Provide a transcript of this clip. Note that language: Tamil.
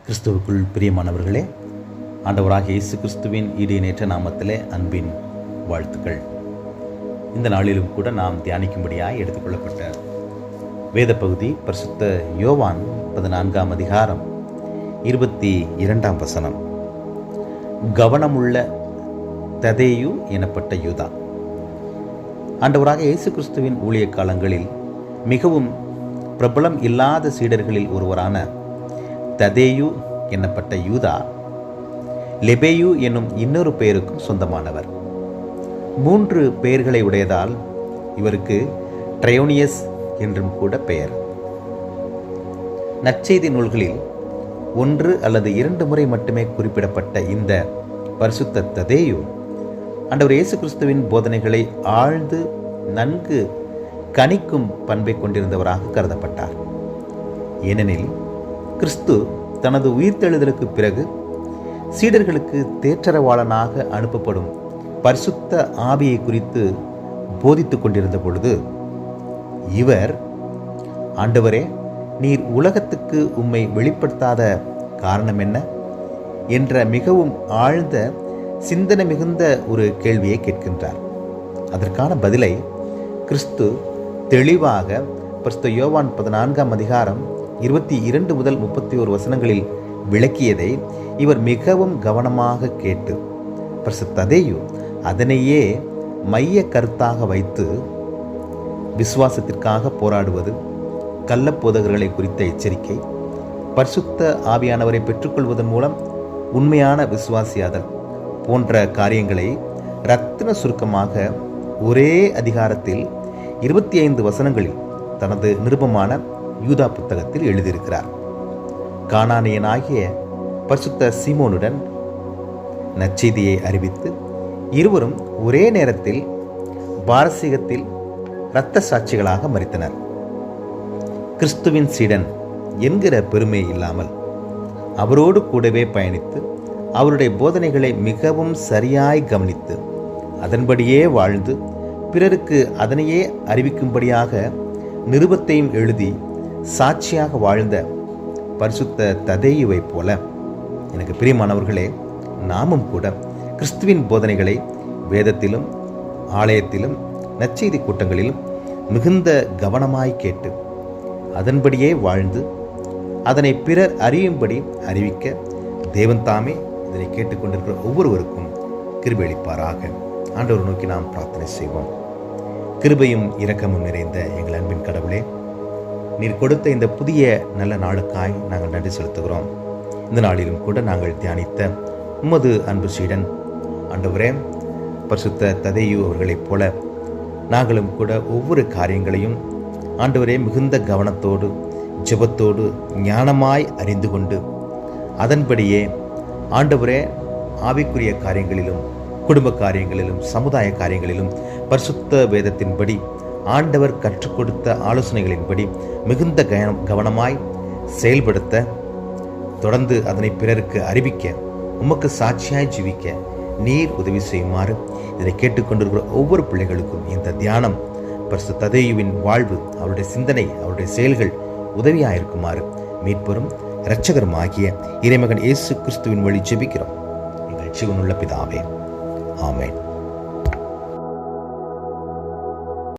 கிறிஸ்துவுக்குள் பிரியமானவர்களே, ஆண்டவராகிய இயேசு கிறிஸ்துவின் ஈடியநேற்ற நாமத்திலே அன்பின் வாழ்த்துக்கள். இந்த நாளிலும் கூட நாம் தியானிக்கும்படியாய் எடுத்துக்கொள்ளப்பட்ட வேத பகுதி பரிசுத்த யோவான் 14ஆம் அதிகாரம் 22ஆம் வசனம். கவனமுள்ள ததேயு எனப்பட்ட யூதா. ஆண்டவராக இயேசு கிறிஸ்துவின் ஊழிய காலங்களில் மிகவும் பிரபலம் இல்லாத சீடர்களில் ஒருவரான ததேயு என்னப்பட்ட யூதா லெபேயு என்னும் இன்னொரு பெயருக்கும் சொந்தமானவர். 3 பெயர்களை உடையதால் இவருக்கு ட்ரையோனியஸ் என்றும் கூட பெயர். நற்செய்தி நூல்களில் 1 அல்லது 2 முறை மட்டுமே குறிப்பிடப்பட்ட இந்த பரிசுத்த ததேயு ஆண்டவர் இயேசு கிறிஸ்துவின் போதனைகளை ஆழ்ந்து நன்கு கணிக்கும் பண்பை கொண்டிருந்தவராக கருதப்பட்டார். ஏனெனில் கிறிஸ்து தனது உயிர்த்தெழுதலுக்கு பிறகு சீடர்களுக்கு தேற்றரவாளனாக அனுப்பப்படும் பரிசுத்த ஆவியை குறித்து போதித்துக் கொண்டிருந்த பொழுது இவர், ஆண்டவரே, நீர் உலகத்துக்கு உம்மை வெளிப்படுத்தாத காரணம் என்ன என்ற மிகவும் ஆழ்ந்த சிந்தனை மிகுந்த ஒரு கேள்வியை கேட்கின்றார். அதற்கான பதிலை கிறிஸ்து தெளிவாக பரிசுத்த யோவான் 14ஆம் அதிகாரம் 22 முதல் 31 வசனங்களில் விளக்கியதை இவர் மிகவும் கவனமாக கேட்டு பரிசுத்த ததேயு அதனையே மைய கருத்தாக வைத்து விசுவாசத்திற்காக போராடுவது, கள்ளப்போதகர்களை குறித்த எச்சரிக்கை, பரிசுத்த ஆவியானவரை பெற்றுக்கொள்வதன் மூலம் உண்மையான விசுவாசியாதல் போன்ற காரியங்களை ரத்தின சுருக்கமாக ஒரே அதிகாரத்தில் 25 வசனங்களில் தனது நிருபமான யூதா புத்தகத்தில் எழுதியிருக்கிறார். கானானியனாகிய பரிசுத்த சீமோனுடன் நற்செய்தியை அறிவித்து இருவரும் ஒரே நேரத்தில் பாரசீகத்தில் இரத்த சாட்சிகளாக மரித்தனர். கிறிஸ்துவின் சீடன் என்கிற பெருமை இல்லாமல் அவரோடு கூடவே பயணித்து அவருடைய போதனைகளை மிகவும் சரியாய் கவனித்து அதன்படியே வாழ்ந்து பிறருக்கு அதனையே அறிவிக்கும்படியாக நிருபத்தையும் எழுதி சாட்சியாக வாழ்ந்த பரிசுத்த ததேயுவை போல எனக்கு பிரியமானவர்களே, நாமும் கூட கிறிஸ்துவின் போதனைகளை வேதத்திலும் ஆலயத்திலும் நற்செய்தி கூட்டங்களிலும் மிகுந்த கவனமாய் கேட்டு அதன்படியே வாழ்ந்து அதனை பிறர் அறியும்படி அறிவிக்க தேவன் தாமே இதனை கேட்டுக்கொண்டிருக்கிற ஒவ்வொருவருக்கும் கிருபை அளிப்பாராக. ஆண்டவர் நோக்கி நாம் பிரார்த்தனை செய்வோம். கிருபையும் இரக்கமும் நிறைந்த எங்கள் அன்பின் கடவுளே, நீர் கொடுத்த இந்த புதிய நல்ல நாளுக்காய் நாங்கள் நன்றி செலுத்துகிறோம். இந்த நாளிலும் கூட நாங்கள் தியானித்த உமது அன்பு சீடன் ஆண்டவரே பரிசுத்த ததேயு அவர்களைப் போல நாங்களும் கூட ஒவ்வொரு காரியங்களையும் ஆண்டவரே மிகுந்த கவனத்தோடு ஜெபத்தோடு ஞானமாய் அறிந்து கொண்டு அதன்படியே ஆண்டவரே ஆவிக்குரிய காரியங்களிலும் குடும்ப காரியங்களிலும் சமுதாய காரியங்களிலும் பரிசுத்த வேதத்தின்படி ஆண்டவர் கற்றுக் கொடுத்த ஆலோசனைகளின்படி மிகுந்த கவனமாய் செயல்படுத்த தொடர்ந்து அதனை பிறருக்கு அறிவிக்க உமக்கு சாட்சியாய் ஜீவிக்க நீர் உதவி செய்யுமாறு இதை கேட்டுக்கொண்டிருக்கிற ஒவ்வொரு பிள்ளைகளுக்கும் இந்த தியானம் பரிசுத்த ததேயுவின் வாழ்வு, அவருடைய சிந்தனை, அவருடைய செயல்கள் உதவியாயிருக்குமாறு மீட்பெரும் இரட்சகரும் ஆகிய இறைமகன் இயேசு கிறிஸ்துவின் வழி ஜெபிக்கிறோம் எங்கள் ஜீவனுள்ள பிதாவே. ஆமென்.